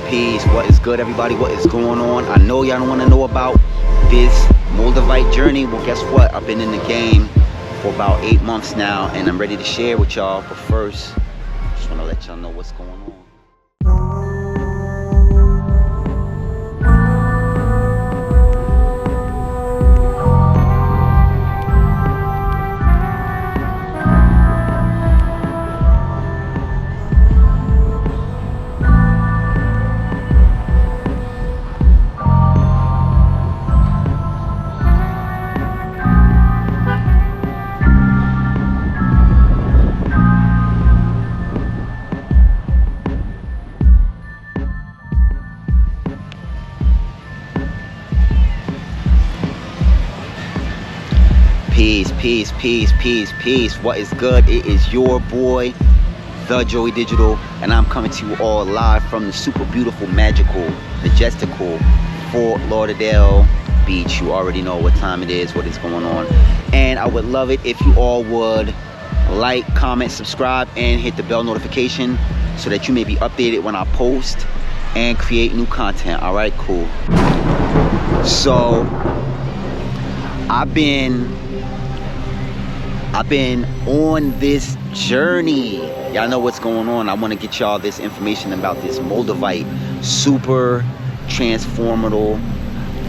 Peace. What is good, everybody? What is going on? I know y'all don't want to know about this Moldavite journey. Well, guess what? I've been in the game for about 8 months now, and I'm ready to share with y'all. But first, just want to let y'all know what's going on. Peace. What is good? It is your boy, the Joey Digital, and I'm coming to you all live from the super beautiful, magical, majestical Fort Lauderdale Beach. You already know what time it is, what is going on. And I would love it if you all would like, comment, subscribe, and hit the bell notification so that you may be updated when I post and create new content. All right, cool. So I've been on this journey. Y'all know what's going on. I want to get y'all this information about this Moldavite super transformational,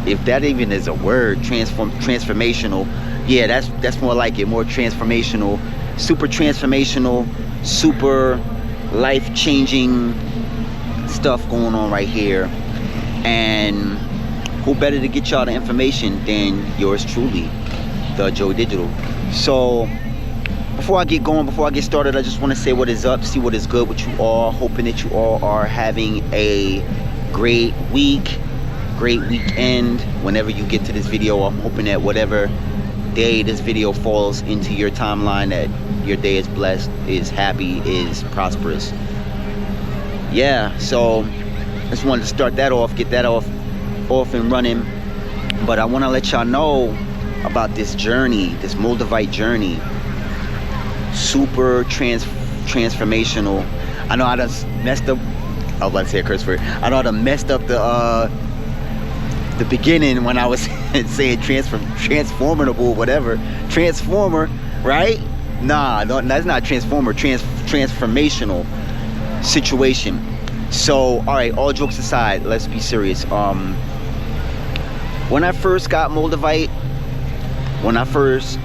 if that even is a word, transformational. Yeah, that's more like it, more transformational, super life-changing stuff going on right here. And who better to get y'all the information than yours truly, the Joey Digital. So before I get going, before I get started, I just want to say what is up, see what is good with you all. Hoping that you all are having a great week, great weekend. Whenever you get to this video, I'm hoping that whatever day this video falls into your timeline, that your day is blessed, is happy, is prosperous. Yeah, so I just wanted to start that off, get that off and running. But I want to let y'all know about this journey, this Moldavite journey. Super transformational. I know I done messed up, I was about to say a curse word. I know I done messed up the beginning when I was saying transformable, whatever. Transformer, right? Nah, no, that's not transformer, transformational situation. So, all right, all jokes aside, let's be serious. When I first got Moldavite, when I first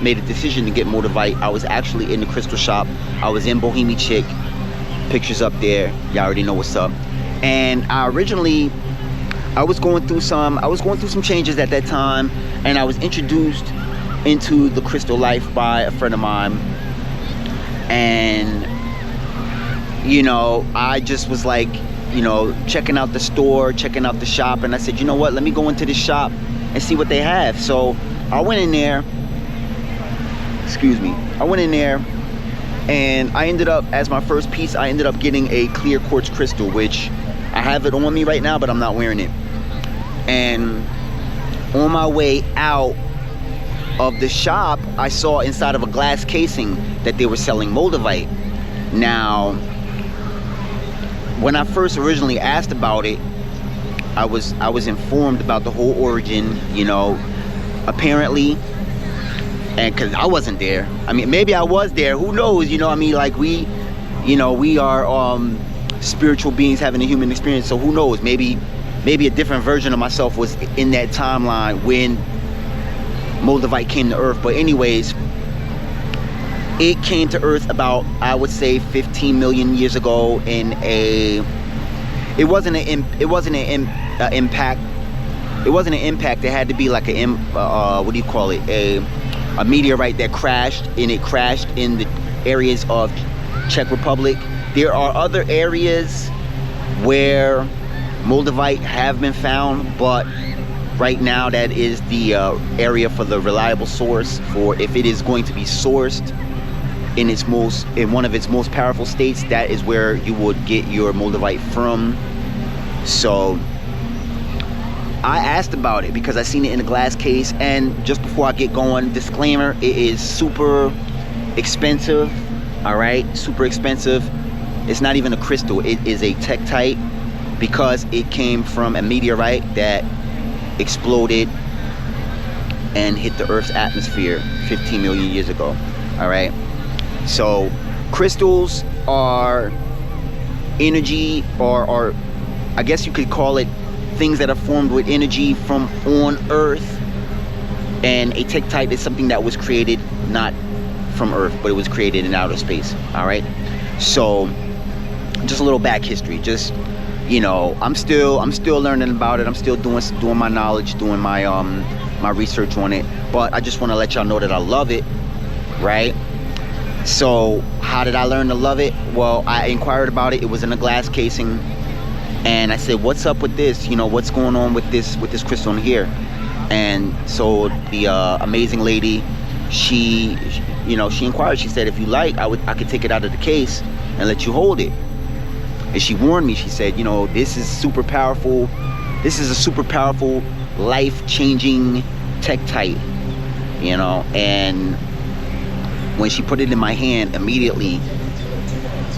made a decision to get Moldavite, I was actually in the crystal shop. I was in Bohemian Chick. Pictures up there. Y'all already know what's up. And I was going through some changes at that time, and I was introduced into the crystal life by a friend of mine. And you know, I just was like, you know, checking out the store, checking out the shop, and I said, you know what, let me go into this shop and see what they have. So I went in there, and I ended up, as my first piece, I ended up getting a clear quartz crystal, which I have it on me right now, but I'm not wearing it. And on my way out of the shop, I saw inside of a glass casing that they were selling Moldavite. Now, when I first originally asked about it, I was informed about the whole origin, you know, apparently, and because I wasn't there. I mean, maybe I was there, who knows, you know. I mean, like, we are spiritual beings having a human experience, so who knows, maybe a different version of myself was in that timeline when Moldavite came to Earth. But anyways, it came to Earth about, I would say, 15 million years ago in a, it wasn't an impact. It had to be like a what do you call it? A meteorite that crashed, and it crashed in the areas of Czech Republic. There are other areas where Moldavite have been found, but right now that is the area for the reliable source for, if it is going to be sourced in one of its most powerful states, that is where you would get your Moldavite from. So I asked about it because I seen it in a glass case. And just before I get going, disclaimer, it is super expensive. All right, super expensive. It's not even a crystal, it is a tektite, because it came from a meteorite that exploded and hit the Earth's atmosphere 15 million years ago. All right, so crystals are energy, or I guess you could call it things that are formed with energy from on Earth. And a tektite is something that was created not from Earth, but it was created in outer space. All right, so just a little back history. Just, you know, I'm still learning about it. I'm still doing my knowledge, doing my my research on it. But I just want to let y'all know that I love it, right? So how did I learn to love it? Well, I inquired about it. It was in a glass casing, and I said, "What's up with this? You know, what's going on with this crystal in here?" And so the amazing lady, she inquired. She said, "If you like, I could take it out of the case and let you hold it." And she warned me. She said, "You know, this is super powerful. This is a super powerful, life-changing tektite." You know, and when she put it in my hand, immediately,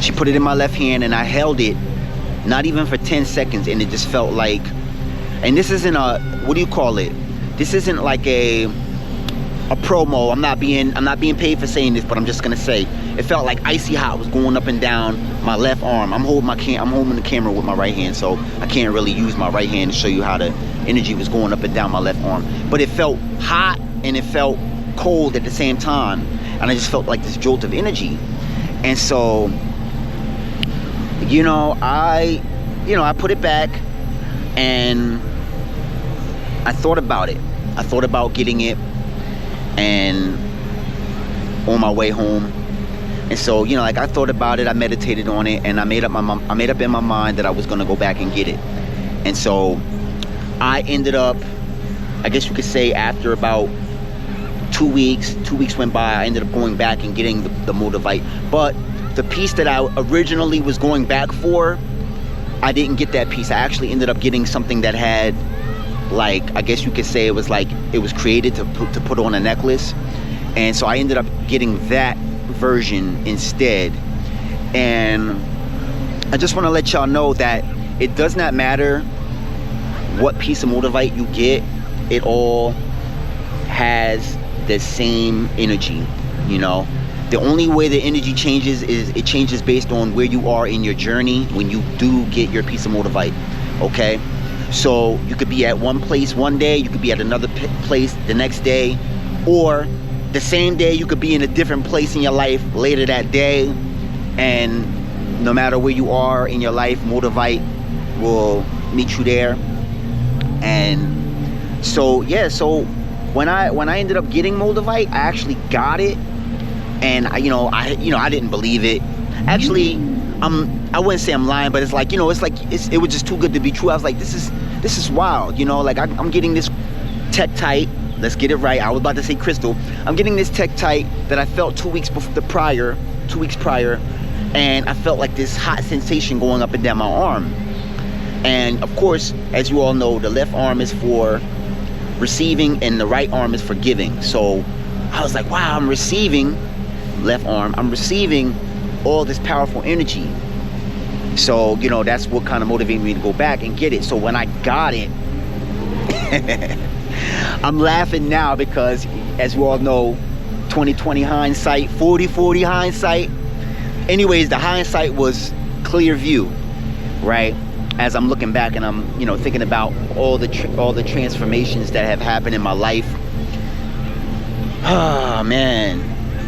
she put it in my left hand, and I held it, not even for 10 seconds, and it just felt like, and this isn't a, what do you call it? This isn't like a promo. I'm not being paid for saying this, but I'm just gonna say it felt like icy hot was going up and down my left arm. I'm holding the camera with my right hand, so I can't really use my right hand to show you how the energy was going up and down my left arm. But it felt hot and it felt cold at the same time, and I just felt like this jolt of energy. And so, you know, I put it back, and I thought about it. I thought about getting it, and on my way home. And so, you know, like, I thought about it, I meditated on it, and I made up in my mind that I was gonna go back and get it. And so I ended up, I guess you could say, after about 2 weeks went by, I ended up going back and getting the moldavite. But the piece that I originally was going back for, I didn't get that piece. I actually ended up getting something that had, like, I guess you could say it was like, it was created to put on a necklace. And so I ended up getting that version instead. And I just want to let y'all know that it does not matter what piece of moldavite you get, it all has the same energy. You know, the only way the energy changes is it changes based on where you are in your journey when you do get your piece of moldavite. Okay, so you could be at one place one day, you could be at another place the next day, or the same day you could be in a different place in your life later that day. And no matter where you are in your life, moldavite will meet you there. And so, yeah, so when I ended up getting moldavite, I actually got it, and I didn't believe it. Actually, I wouldn't say I'm lying, but it's like, it was just too good to be true. I was like, this is wild, like I'm getting this tektite. Let's get it right. I was about to say crystal. I'm getting this tektite that I felt 2 weeks prior, and I felt like this hot sensation going up and down my arm. And of course, as you all know, the left arm is for receiving and the right arm is for giving. So I was like, wow, I'm receiving, left arm, I'm receiving all this powerful energy. So, that's what kind of motivated me to go back and get it. So when I got it, I'm laughing now because, as you all know, 20/20 hindsight, 40/40 hindsight. Anyways, the hindsight was clear view, right? As I'm looking back and I'm, thinking about all the transformations that have happened in my life. Ah, man,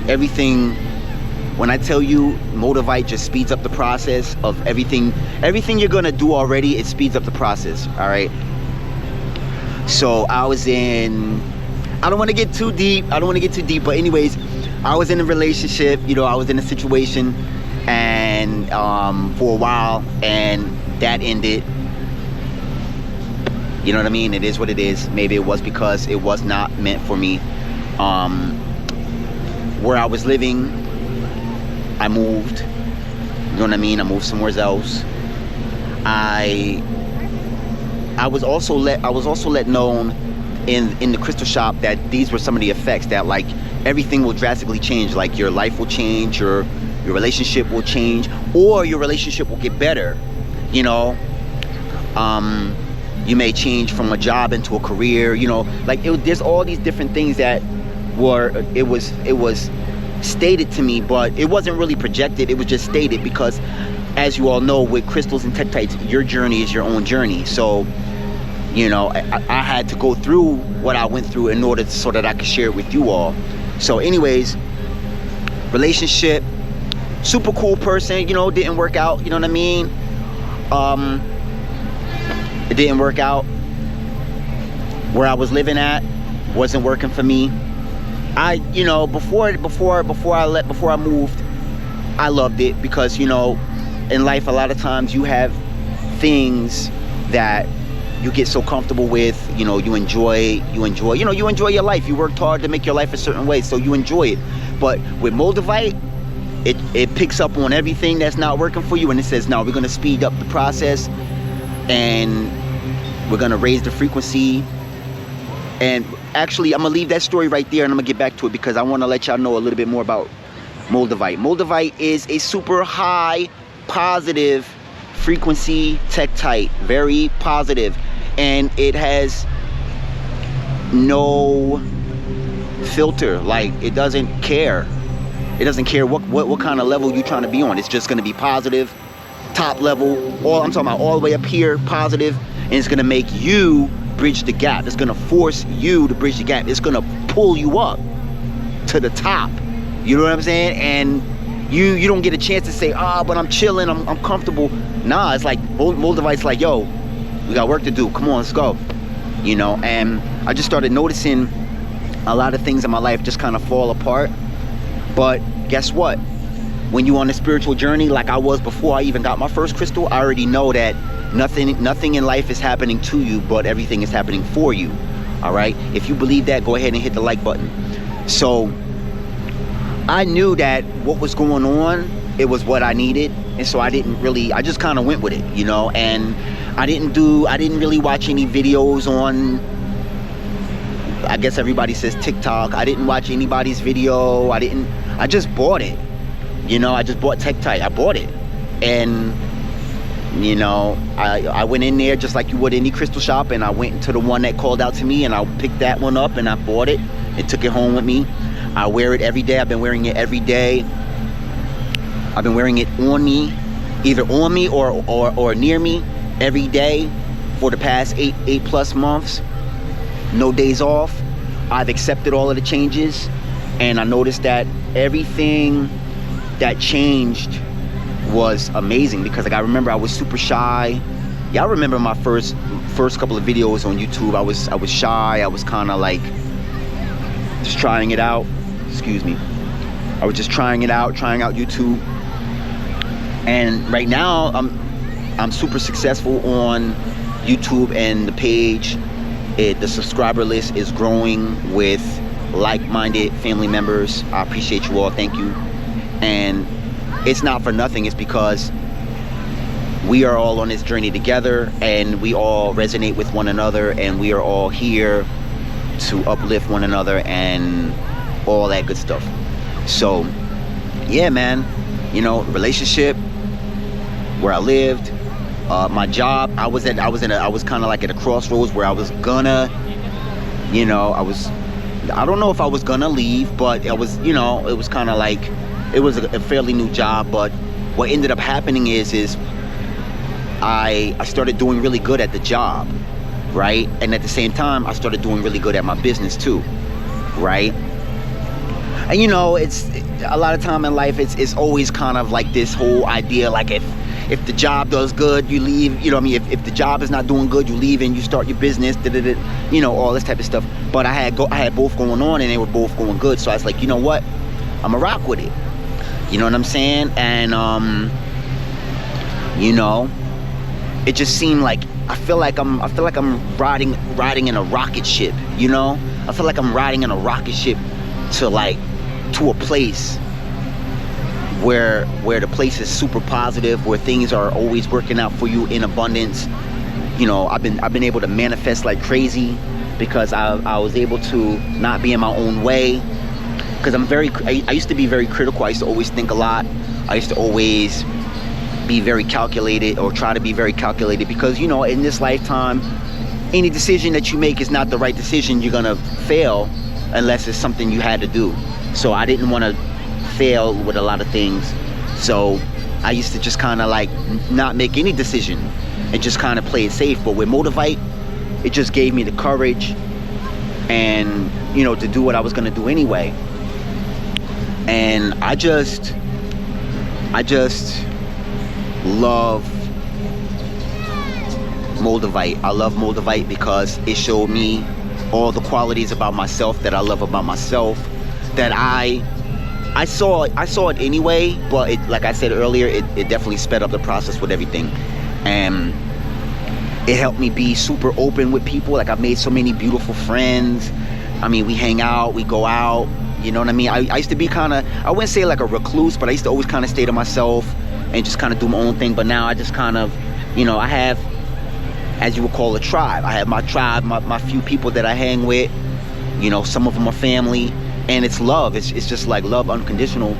everything. When I tell you, moldavite just speeds up the process of everything you're gonna do already. It speeds up the process. All right. So I was in, I don't want to get too deep, but anyways, I was in a relationship, I was in a situation, and for a while, and that ended. You know what I mean? It is what it is. Maybe it was because it was not meant for me. Where I was living, I moved. You know what I mean? I moved somewhere else. I was also let known in the crystal shop that these were some of the effects, that like everything will drastically change. Like your life will change, your your relationship will change, or your relationship will get better. You know, you may change from a job into a career. You know, like there's all these different things that it was stated to me, but it wasn't really projected. It was just stated because, as you all know, with crystals and tektites, your journey is your own journey. So, you know, I had to go through what I went through in order so that I could share it with you all. So anyways, relationship, super cool person, you know, didn't work out, you know what I mean? It didn't work out. Where I was living at wasn't working for me. You know, before I moved, I loved it because, you know, in life a lot of times you have things that you get so comfortable with, you know, you enjoy your life. You worked hard to make your life a certain way, so you enjoy it. But with Moldavite, it picks up on everything that's not working for you, and it says, no, we're gonna speed up the process and we're gonna raise the frequency. And actually, I'm gonna leave that story right there and I'm gonna get back to it because I wanna let y'all know a little bit more about Moldavite. Moldavite is a super high positive frequency tektite, very positive, and it has no filter. Like, it doesn't care. It doesn't care what kind of level you're trying to be on. It's just gonna be positive, top level. I'm talking about all the way up here, positive, and it's gonna make you bridge the gap. It's gonna force you to bridge the gap. It's gonna pull you up to the top. You know what I'm saying? And you don't get a chance to say, but I'm chilling, I'm comfortable. Nah, it's like Moldavite's like, yo, we got work to do. Come on, let's go. You know, and I just started noticing a lot of things in my life just kind of fall apart. But guess what? When you're on a spiritual journey like I was before I even got my first crystal, I already know that nothing in life is happening to you, but everything is happening for you. All right? If you believe that, go ahead and hit the like button. So I knew that what was going on, it was what I needed. And so I just kind of went with it, you know, and I didn't really watch any videos on, I guess everybody says TikTok. I didn't watch anybody's video. I just bought it. You know, I just bought tektite. I bought it. And, you know, I went in there just like you would any crystal shop, and I went into the one that called out to me, and I picked that one up and I bought it and took it home with me. I wear it every day. I've been wearing it every day. I've been wearing it on me, either on me or near me every day for the past eight plus months. No days off. I've accepted all of the changes, and I noticed that everything that changed was amazing. Because like I remember I was super shy. Y'all remember my first couple of videos on YouTube. I was shy. I was kind of like just trying it out. Excuse me. I was just trying it out, trying out YouTube. And right now I'm super successful on YouTube, and the page, the subscriber list is growing with like-minded family members. I appreciate you all. Thank you. And it's not for nothing. It's because we are all on this journey together, and we all resonate with one another, and we are all here to uplift one another and all that good stuff. So yeah, man, you know, relationship, where I lived, my job, I was kind of like at a crossroads where I was gonna, you know, I don't know if I was gonna leave, but I was, you know, it was kind of like, it was a fairly new job. But what ended up happening is I started doing really good at the job, right? And at the same time, I started doing really good at my business too, right? And you know, it's a lot of time in life, it's always kind of like this whole idea, like if the job does good, you leave, you know what I mean? If the job is not doing good, you leave and you start your business, you know, all this type of stuff. But I had both going on, and they were both going good. So I was like, you know what? I'm gonna rock with it. You know what I'm saying? And you know, it just seemed like I feel like I'm riding in a rocket ship, you know? I feel like I'm riding in a rocket ship to a place where the place is super positive, where things are always working out for you in abundance. You know, I've been able to manifest like crazy because I was able to not be in my own way. Because I used to be very critical. I used to always think a lot. I used to always be very calculated, or try to be very calculated, because you know, in this lifetime, any decision that you make is not the right decision. You're gonna fail unless it's something you had to do. So I didn't want to fail with a lot of things, so I used to just kind of like not make any decision and just kind of play it safe. But with Moldavite, it just gave me the courage and, you know, to do what I was gonna do anyway. And I just love Moldavite. I love Moldavite because it showed me all the qualities about myself that I love about myself, that I saw it anyway, but it, like I said earlier, it definitely sped up the process with everything. And it helped me be super open with people. Like, I've made so many beautiful friends. I mean, we hang out, we go out, you know what I mean? I used to be kind of, I wouldn't say like a recluse, but I used to always kind of stay to myself and just kind of do my own thing. But now I just kind of, you know, I have, as you would call, a tribe. I have my tribe, my few people that I hang with. You know, some of them are family, and it's love. It's just like love unconditionally.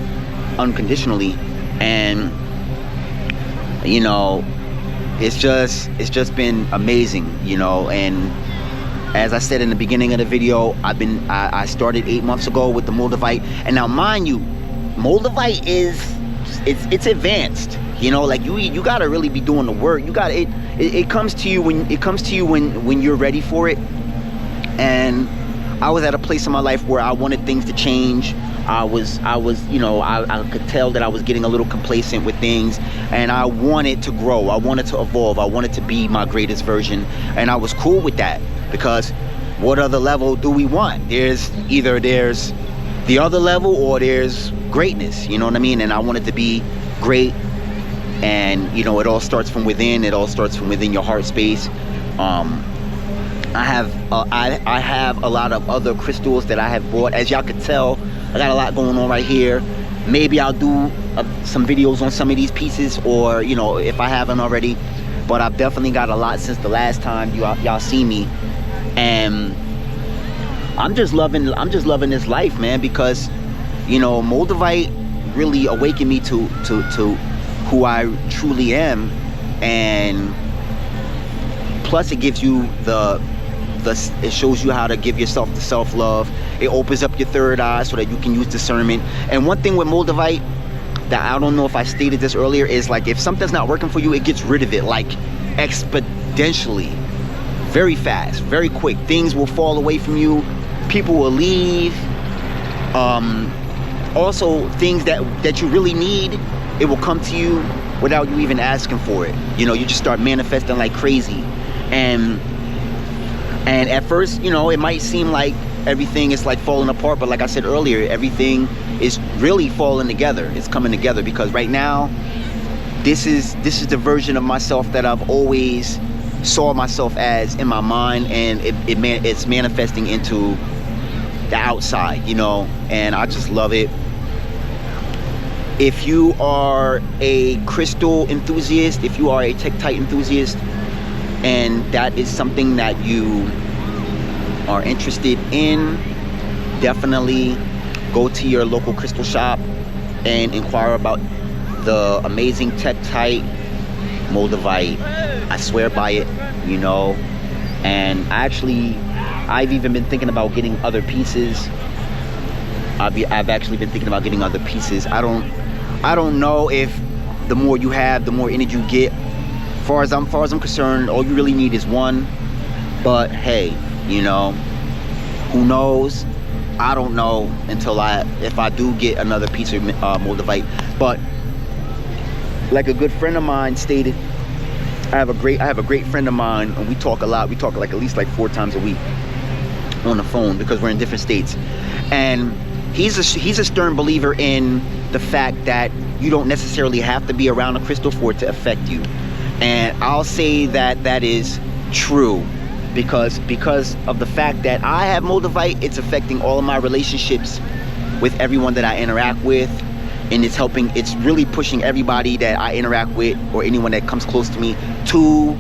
And you know, it's just been amazing, you know. And as I said in the beginning of the video, I started 8 months ago with the Moldavite. And now, mind you, Moldavite it's advanced, you know. Like, you gotta really be doing the work. You got it comes to you when you're ready for it. And I was at a place in my life where I wanted things to change. I was, you know, I could tell that I was getting a little complacent with things, and I wanted to grow. I wanted to evolve. I wanted to be my greatest version, and I was cool with that, because what other level do we want? There's the other level, or there's greatness, you know what I mean? And I wanted to be great. And you know, it all starts from within. It all starts from within your heart space. I have a lot of other crystals that I have bought. As y'all could tell, I got a lot going on right here. Maybe I'll do some videos on some of these pieces, or you know, if I haven't already. But I've definitely got a lot since the last time y'all see me. And I'm just loving this life, man, because you know, Moldavite really awakened me to who I truly am. And plus, it gives you it shows you how to give yourself the self-love. It opens up your third eye so that you can use discernment. And one thing with Moldavite that I don't know if I stated this earlier is, like, if something's not working for you, it gets rid of it like exponentially, very fast, very quick. Things will fall away from you. People will leave. Also, things that you really need, it will come to you without you even asking for it. You know, you just start manifesting like crazy. And at first, you know, it might seem like everything is like falling apart, but like I said earlier, everything is really falling together. It's coming together, because right now, this is the version of myself that I've always saw myself as in my mind, and it's manifesting into the outside, you know. And I just love it. If you are a crystal enthusiast, if you are a tektite enthusiast, and that is something that you are interested in, definitely go to your local crystal shop and inquire about the amazing tektite Moldavite. I swear by it, you know. And I've even been thinking about getting other pieces. I've actually been thinking about getting other pieces. I don't know if the more you have, the more energy you get. Far as I'm concerned, all you really need is one. But hey, you know, who knows? I don't know until if I do get another piece of Moldavite. But like a good friend of mine stated, I have a great friend of mine, and we talk a lot. We talk like at least like 4 times a week on the phone, because we're in different states. And he's a stern believer in the fact that you don't necessarily have to be around a crystal for it to affect you. And I'll say that is true, because of the fact that I have Moldavite, it's affecting all of my relationships with everyone that I interact with. And it's really pushing everybody that I interact with, or anyone that comes close to me, to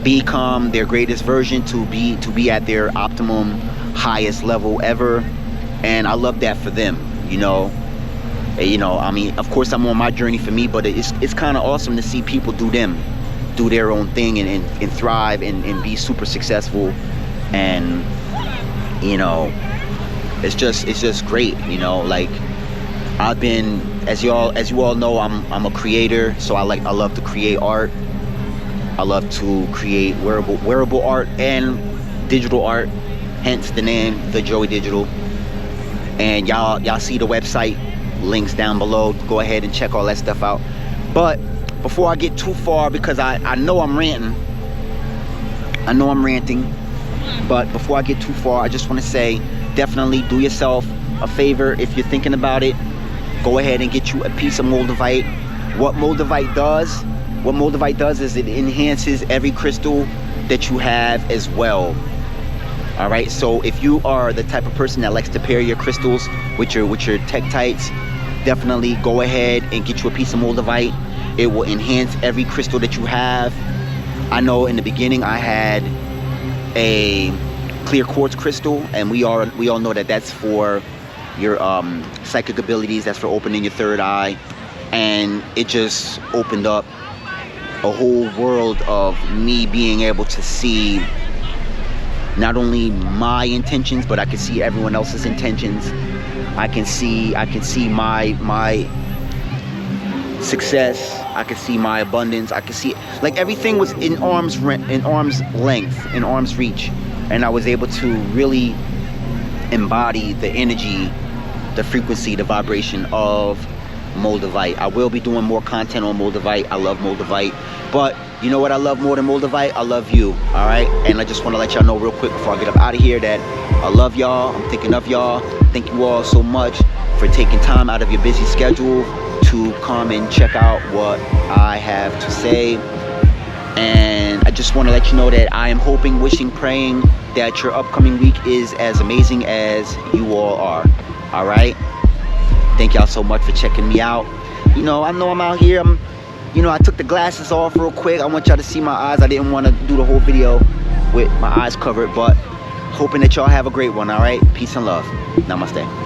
become their greatest version, to be at their optimum highest level ever. And I love that for them, you know. You know, I mean, of course I'm on my journey for me, but it's kind of awesome to see people do their own thing and thrive and be super successful. And you know, it's just great. You know, like I've been, as you all know, I'm a creator, so I love to create art. I love to create wearable art and digital art, hence the name, The Joey Digital. And y'all see the website links down below. Go ahead and check all that stuff out. But before I get too far, because I know I'm ranting, but before I get too far, I just want to say, definitely do yourself a favor. If you're thinking about it, go ahead and get you a piece of moldavite. What moldavite does is it enhances every crystal that you have as well. All right, so if you are the type of person that likes to pair your crystals with your tektites, definitely go ahead and get you a piece of moldavite. It will enhance every crystal that you have. I know in the beginning I had a clear quartz crystal, and we all know that that's for your psychic abilities. That's for opening your third eye, and it just opened up a whole world of me being able to see not only my intentions, but I can see everyone else's intentions. I can see my success. I can see my abundance. I can see, like, everything was in arm's length, in arm's reach, and I was able to really embody the energy, the frequency, the vibration of moldavite. I will be doing more content on moldavite. I love moldavite, but you know what I love more than moldavite? I love you. All right, and I just want to let y'all know real quick before I get up out of here that I love y'all. I'm thinking of y'all. Thank you all so much for taking time out of your busy schedule to come and check out what I have to say. And I just want to let you know that I am hoping, wishing, praying that your upcoming week is as amazing as you all are. All right, thank y'all so much for checking me out. You know I'm out here. I took the glasses off real quick. I want y'all to see my eyes. I didn't want to do the whole video with my eyes covered, but hoping that y'all have a great one. All right, peace and love. Namaste.